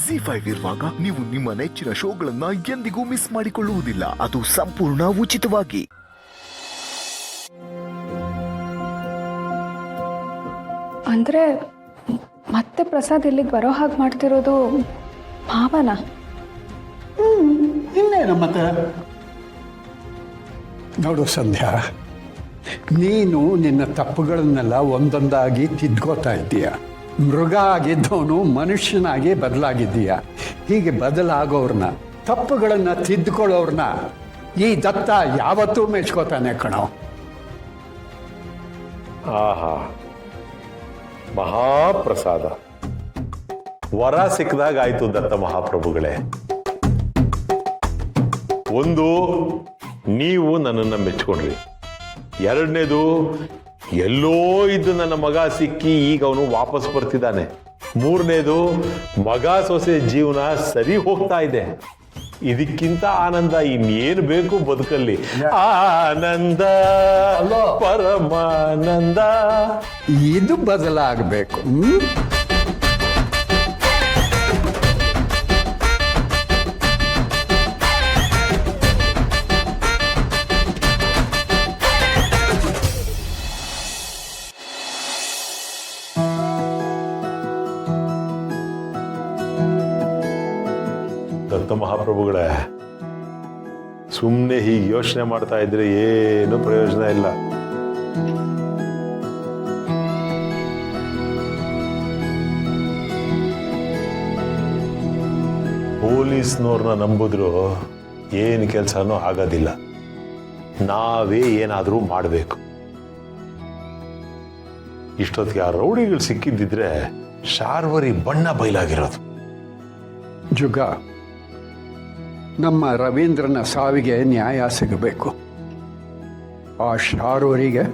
ZEE5 ಇರುವಾಗ ನೀವು ನಿಮ್ಮ ನೆಚ್ಚಿನ ಶೋಗಳನ್ನ ಎಂದಿಗೂ ಮಿಸ್ ಮಾಡಿಕೊಳ್ಳುವುದಿಲ್ಲ. ಅದು ಸಂಪೂರ್ಣ ಉಚಿತವಾಗಿ. ಅಂದ್ರೆ ಮತ್ತೆ ಪ್ರಸಾದ್ ಇಲ್ಲಿಗೆ ಬರೋ ಹಾಗೆ ಮಾಡ್ತಿರೋದು ಭಾವನಾ? ಇನ್ನೇನು ಮತ್ತೆ? ನೋಡು ಸಂಧ್ಯಾ, ನೀನು ನಿನ್ನ ತಪ್ಪುಗಳನ್ನೆಲ್ಲ ಒಂದೊಂದಾಗಿ ತಿದ್ಕೋತಾ ಇದ್ದೀಯ. ಮೃಗ ಆಗಿದ್ದವನು ಮನುಷ್ಯನಾಗಿ ಬದಲಾಗಿದ್ದೀಯ. ಹೀಗೆ ಬದಲಾಗೋರ್ನ, ತಪ್ಪುಗಳನ್ನು ತಿದ್ದುಕೊಳ್ಳೋರ್ನ ಈ ದತ್ತ ಯಾವತ್ತೂ ಮೆಚ್ಕೋತಾನೆ ಕಣೋ. ಆಹಾ, ಮಹಾಪ್ರಸಾದ. ವರ ಸಿಕ್ಕದಾಗ ಆಯ್ತು ದತ್ತ ಮಹಾಪ್ರಭುಗಳೇ. ಒಂದು, ನೀವು ನನ್ನನ್ನು ಮೆಚ್ಕೊಂಡ್ರಿ. ಎರಡನೇದು, ಎಲ್ಲೋ ಇದ್ದು ನನ್ನ ಮಗ ಸಿಕ್ಕಿ ಈಗ ಅವನು ವಾಪಸ್ ಬರ್ತಿದ್ದಾನೆ. ಮೂರನೇದು, ಮಗ ಸೊಸೆ ಜೀವನ ಸರಿ ಹೋಗ್ತಾ ಇದೆ. ಇದಕ್ಕಿಂತ ಆನಂದ ಇನ್ನೇನು ಬೇಕು ಬದುಕಲ್ಲಿ? ಆನಂದ, ಪರಮಾನಂದ. ಇದು ಬದಲಾಗಬೇಕು. ದತ್ತ ಮಹಾಪ್ರಭುಗಳೇ, ಸುಮ್ಮನೆ ಹೀಗೆ ಯೋಚನೆ ಮಾಡ್ತಾ ಇದ್ರೆ ಏನು ಪ್ರಯೋಜನ ಇಲ್ಲ. ಪೊಲೀಸ್ನವ್ರನ್ನ ನಂಬಿದ್ರು ಏನು ಕೆಲಸನೂ ಆಗೋದಿಲ್ಲ. ನಾವೇ ಏನಾದರೂ ಮಾಡಬೇಕು. ಇಷ್ಟೊತ್ತಿಗೆ ಆ ರೌಡಿಗಳು ಸಿಕ್ಕಿದ್ದಿದ್ರೆ ಶಾರ್ವರಿ ಬಣ್ಣ ಬಯಲಾಗಿರೋದು. ಜುಗ, ನಮ್ಮ ರವೀಂದ್ರನ ಸಾವಿಗೆ ನ್ಯಾಯ ಸಿಗಬೇಕು. ಆ ಶಾರೂರಿಗೆ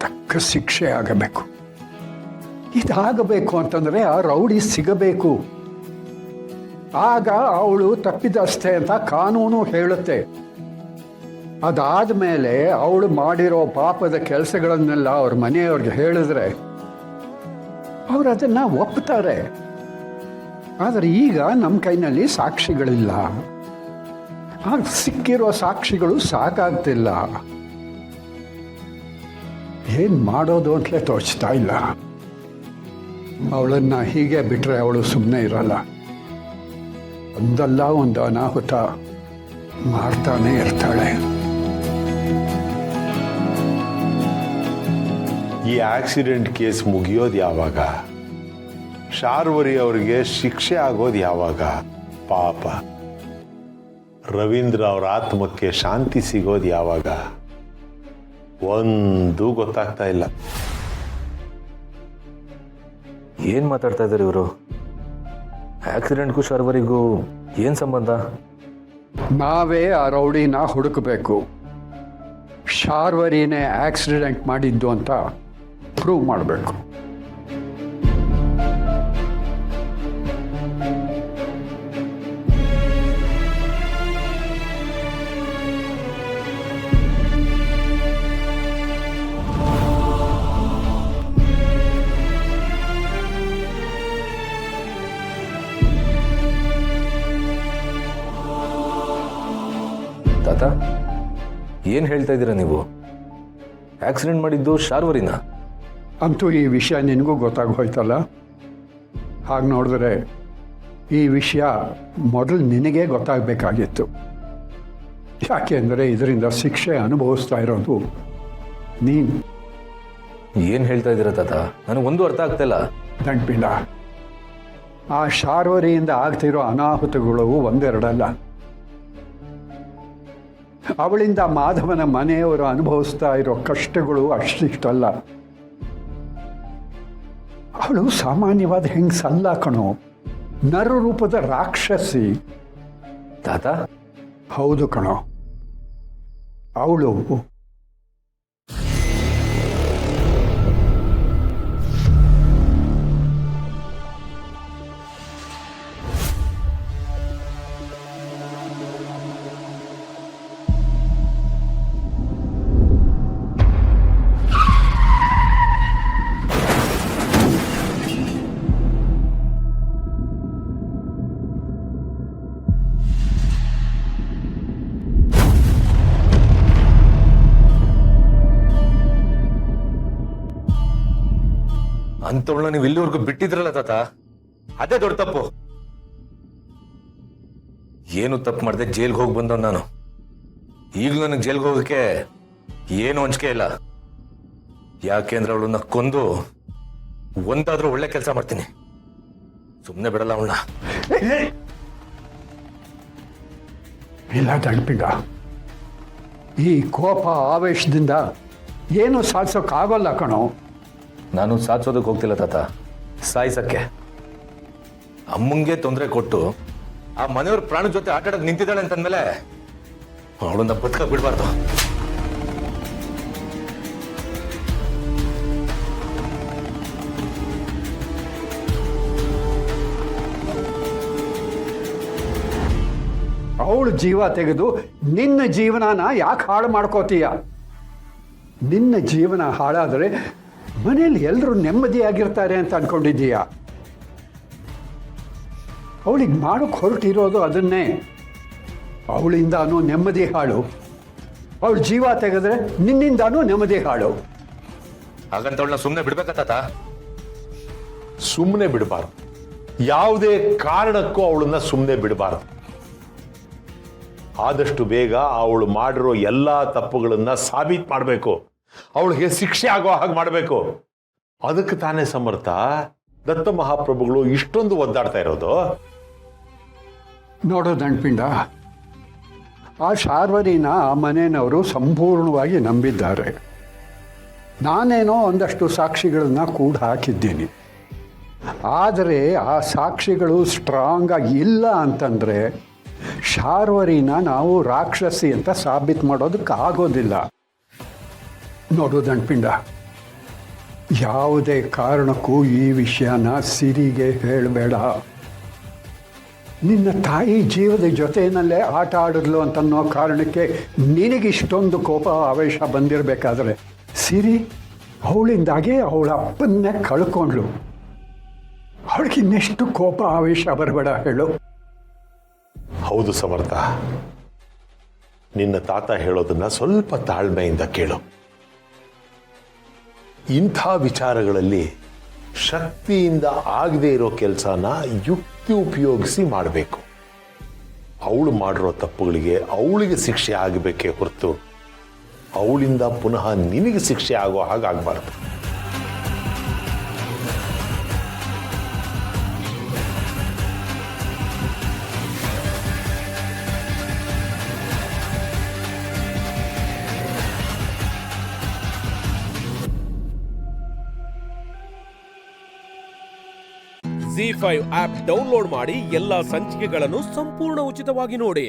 ತಕ್ಕ ಶಿಕ್ಷೆ ಆಗಬೇಕು. ಇದಾಗಬೇಕು ಅಂತಂದರೆ ಆ ರೌಡಿ ಸಿಗಬೇಕು. ಆಗ ಅವಳು ತಪ್ಪಿದಷ್ಟೇ ಅಂತ ಕಾನೂನು ಹೇಳುತ್ತೆ. ಅದಾದ ಮೇಲೆ ಅವಳು ಮಾಡಿರೋ ಪಾಪದ ಕೆಲಸಗಳನ್ನೆಲ್ಲ ಅವ್ರ ಮನೆಯವ್ರಿಗೆ ಹೇಳಿದ್ರೆ ಅವರು ಅದನ್ನು ಒಪ್ತಾರೆ. ಆದರೆ ಈಗ ನಮ್ಮ ಕೈನಲ್ಲಿ ಸಾಕ್ಷಿಗಳಿಲ್ಲ. ಆಗ ಸಿಕ್ಕಿರೋ ಸಾಕ್ಷಿಗಳು ಸಾಕಾಗ್ತಿಲ್ಲ. ಏನು ಮಾಡೋದು ಅಂತಲೇ ತೋಚ್ತಾ ಇಲ್ಲ. ಅವಳನ್ನು ಹೀಗೆ ಬಿಟ್ಟರೆ ಅವಳು ಸುಮ್ಮನೆ ಇರಲ್ಲ. ಒಂದಲ್ಲ ಒಂದು ಅನಾಹುತ ಮಾಡ್ತಾನೆ ಇರ್ತಾಳೆ. ಈ ಆಕ್ಸಿಡೆಂಟ್ ಕೇಸ್ ಮುಗಿಯೋದು ಯಾವಾಗ? ಶಾರ್ವರಿ ಅವರಿಗೆ ಶಿಕ್ಷೆ ಆಗೋದು ಯಾವಾಗ? ಪಾಪ ರವೀಂದ್ರ ಅವರ ಆತ್ಮಕ್ಕೆ ಶಾಂತಿ ಸಿಗೋದು ಯಾವಾಗ? ಒಂದು ಗೊತ್ತಾಗ್ತಾ ಇಲ್ಲ. ಏನ್ ಮಾತಾಡ್ತಾ ಇದ್ದಾರೆ ಇವರು? ಆಕ್ಸಿಡೆಂಟ್ಗೂ ಶಾರ್ವರಿಗೂ ಏನ್ ಸಂಬಂಧ? ನಾವೇ ಆ ರೌಡಿನ ಹುಡುಕಬೇಕು. ಶಾರ್ವರಿನೇ ಆಕ್ಸಿಡೆಂಟ್ ಮಾಡಿದ್ದು ಅಂತ ಪ್ರೂವ್ ಮಾಡಬೇಕು. ತಾತ, ಏನ್ ಹೇಳ್ತಾ ಇದ್ದೀರಾ ನೀವು? ಆಕ್ಸಿಡೆಂಟ್ ಮಾಡಿದ್ದು ಶಾರ್ವರಿನ? ಅಂತೂ ಈ ವಿಷಯ ನಿನಗೂ ಗೊತ್ತಾಗೋಯ್ತಲ್ಲ. ಹಾಗೆ ನೋಡಿದ್ರೆ ಈ ವಿಷಯ ಮೊದಲು ನಿನಗೇ ಗೊತ್ತಾಗಬೇಕಾಗಿತ್ತು. ಯಾಕೆಂದರೆ ಇದರಿಂದ ಶಿಕ್ಷೆ ಅನುಭವಿಸ್ತಾ ಇರೋದು ನೀನು. ಏನ್ ಹೇಳ್ತಾ ಇದ್ದೀರಾ ತಾತ? ನನಗೊಂದು ಅರ್ಥ ಆಗ್ತಿಲ್ಲ. ದಂಡ್ಬಿಡ, ಆ ಶಾರ್ವರಿಯಿಂದ ಆಗ್ತಿರೋ ಅನಾಹುತಗಳು ಒಂದೆರಡಲ್ಲ. ಅವಳಿಂದ ಮಾಧವನ ಮನೆಯವರು ಅನುಭವಿಸ್ತಾ ಇರೋ ಕಷ್ಟಗಳು ಅಷ್ಟಿಷ್ಟಲ್ಲ. ಅವಳು ಸಾಮಾನ್ಯವಾದ ಹೆಂಗಸಲ್ಲ ಕಣೋ, ನರರೂಪದ ರಾಕ್ಷಸಿ. ತಾತ, ಹೌದು ಕಣೋ, ಅವಳು ಅಂತವಳನ್ನ ನೀವು ಇಲ್ಲಿವರೆಗೂ ಬಿಟ್ಟಿದ್ರಲ್ಲ ತಾತ, ಅದೇ ದೊಡ್ಡ ತಪ್ಪು. ಏನು ತಪ್ಪು ಮಾಡಿದೆ, ಜೈಲ್ಗೆ ಹೋಗಿ ಬಂದವ್ ನಾನು. ಈಗಲೂ ನನಗೆ ಜೈಲ್ಗೆ ಹೋಗಕ್ಕೆ ಏನು ಅಂಜಿಕೆ ಇಲ್ಲ. ಯಾಕೆಂದ್ರೆ ಅವಳನ್ನ ಕೊಂದು ಒಂದಾದ್ರೂ ಒಳ್ಳೆ ಕೆಲಸ ಮಾಡ್ತೀನಿ. ಸುಮ್ಮನೆ ಬಿಡಲ್ಲ ಅವಳನ್ನ. ಇಲ್ಲ ದಂಡ್ಪಿಂಡ, ಈ ಕೋಪ ಆವೇಶದಿಂದ ಏನು ಸಾಧಿಸೋಕ್ಕಾಗೋಲ್ಲ ಕಣೋ. ನಾನು ಸಾಧಿಸೋದಕ್ಕೆ ಹೋಗ್ತಿಲ್ಲ ತಾತ, ಸಾಯಿಸಕ್ಕೆ. ಅಮ್ಮಂಗೆ ತೊಂದರೆ ಕೊಟ್ಟು ಆ ಮನೆಯವ್ರ ಪ್ರಾಣ ಜೊತೆ ಆಟ ಆಡಕ್ ನಿಂತಿದ್ದಾಳೆ ಅಂತಂದ್ಮೇಲೆ ಅವಳನ್ನ ಬದುಕಕ್ ಬಿಡ್ಬಾರ್ದು. ಅವಳು ಜೀವ ತೆಗೆದು ನಿನ್ನ ಜೀವನನ ಯಾಕೆ ಹಾಳು ಮಾಡ್ಕೋತೀಯ? ನಿನ್ನ ಜೀವನ ಹಾಳಾದರೆ ಮನೇಲಿ ಎಲ್ಲರೂ ನೆಮ್ಮದಿಯಾಗಿರ್ತಾರೆ ಅಂತ ಅನ್ಕೊಂಡಿದ್ದೀಯ? ಅವಳಿಗೆ ಮಾಡೋಕ್ಕೆ ಹೊರಟಿರೋದು ಅದನ್ನೇ. ಅವಳಿಂದಾನು ನೆಮ್ಮದಿ ಹಾಳು, ಅವಳು ಜೀವ ತೆಗೆದ್ರೆ ನಿನ್ನಿಂದಾನು ನೆಮ್ಮದಿ ಹಾಳು. ಹಾಗಂತ ಅವಳನ್ನ ಸುಮ್ಮನೆ ಬಿಡ್ಬೇಕಾ ತಾತ? ಸುಮ್ಮನೆ ಬಿಡಬಾರ್ದು. ಯಾವುದೇ ಕಾರಣಕ್ಕೂ ಅವಳನ್ನ ಸುಮ್ಮನೆ ಬಿಡಬಾರ್ದು. ಆದಷ್ಟು ಬೇಗ ಅವಳು ಮಾಡಿರೋ ಎಲ್ಲಾ ತಪ್ಪುಗಳನ್ನ ಸಾಬೀತು ಮಾಡಬೇಕು. ಅವಳಿಗೆ ಶಿಕ್ಷೆ ಆಗೋ ಹಾಗೆ ಮಾಡಬೇಕು. ಅದಕ್ಕೆ ತಾನೇ ಸಮರ್ಥ ದತ್ತ ಮಹಾಪ್ರಭುಗಳು ಇಷ್ಟೊಂದು ಒದ್ದಾಡ್ತಾ ಇರೋದು. ನೋಡೋ ದಂಡ್ಪಿಂಡ, ಆ ಶಾರ್ವರಿನ ಆ ಮನೆಯವರು ಸಂಪೂರ್ಣವಾಗಿ ನಂಬಿದ್ದಾರೆ. ನಾನೇನೋ ಒಂದಷ್ಟು ಸಾಕ್ಷಿಗಳನ್ನ ಕೂಡ ಹಾಕಿದ್ದೀನಿ. ಆದರೆ ಆ ಸಾಕ್ಷಿಗಳು ಸ್ಟ್ರಾಂಗ್ ಆಗಿ ಇಲ್ಲ ಅಂತಂದರೆ ಶಾರ್ವರಿನ ನಾವು ರಾಕ್ಷಸಿ ಅಂತ ಸಾಬೀತು ಮಾಡೋದಕ್ಕೆ ಆಗೋದಿಲ್ಲ. ನೋಡು ದಂಡ್ಪಿಂಡ, ಯಾವುದೇ ಕಾರಣಕ್ಕೂ ಈ ವಿಷಯನ ಸಿರಿಗೆ ಹೇಳಬೇಡ. ನಿನ್ನ ತಾಯಿ ಜೀವದ ಜೊತೆಯಲ್ಲೇ ಆಟ ಆಡಿದ್ಲು ಅಂತನ್ನೋ ಕಾರಣಕ್ಕೆ ನಿನಗಿಷ್ಟೊಂದು ಕೋಪ ಆವೇಶ ಬಂದಿರಬೇಕಾದ್ರೆ ಸಿರಿ ಅವಳಿಂದಾಗೆ ಅವಳ ಅಪ್ಪನ್ನೇ ಕಳ್ಕೊಂಡ್ಳು. ಅವಳಿಗೆ ಇನ್ನೆಷ್ಟು ಕೋಪ ಆವೇಶ ಬರಬೇಡ ಹೇಳು. ಹೌದು ಸಮರ್ಥ, ನಿನ್ನ ತಾತ ಹೇಳೋದನ್ನ ಸ್ವಲ್ಪ ತಾಳ್ಮೆಯಿಂದ ಕೇಳು. ಇಂಥ ವಿಚಾರಗಳಲ್ಲಿ ಶಕ್ತಿಯಿಂದ ಆಗದೆ ಇರೋ ಕೆಲಸನ ಯುಕ್ತಿ ಉಪಯೋಗಿಸಿ ಮಾಡಬೇಕು. ಅವಳು ಮಾಡಿರೋ ತಪ್ಪುಗಳಿಗೆ ಅವಳಿಗೆ ಶಿಕ್ಷೆ ಆಗಬೇಕೇ ಹೊರತು ಅವಳಿಂದ ಪುನಃ ನಿನಗೆ ಶಿಕ್ಷೆ ಆಗೋ ಹಾಗಾಗಬಾರ್ದು. ZEE5 ಆಪ್ ಡೌನ್ಲೋಡ್ ಮಾಡಿ ಎಲ್ಲಾ ಸಂಚಿಕೆಗಳನ್ನು ಸಂಪೂರ್ಣ ಉಚಿತವಾಗಿ ನೋಡಿ.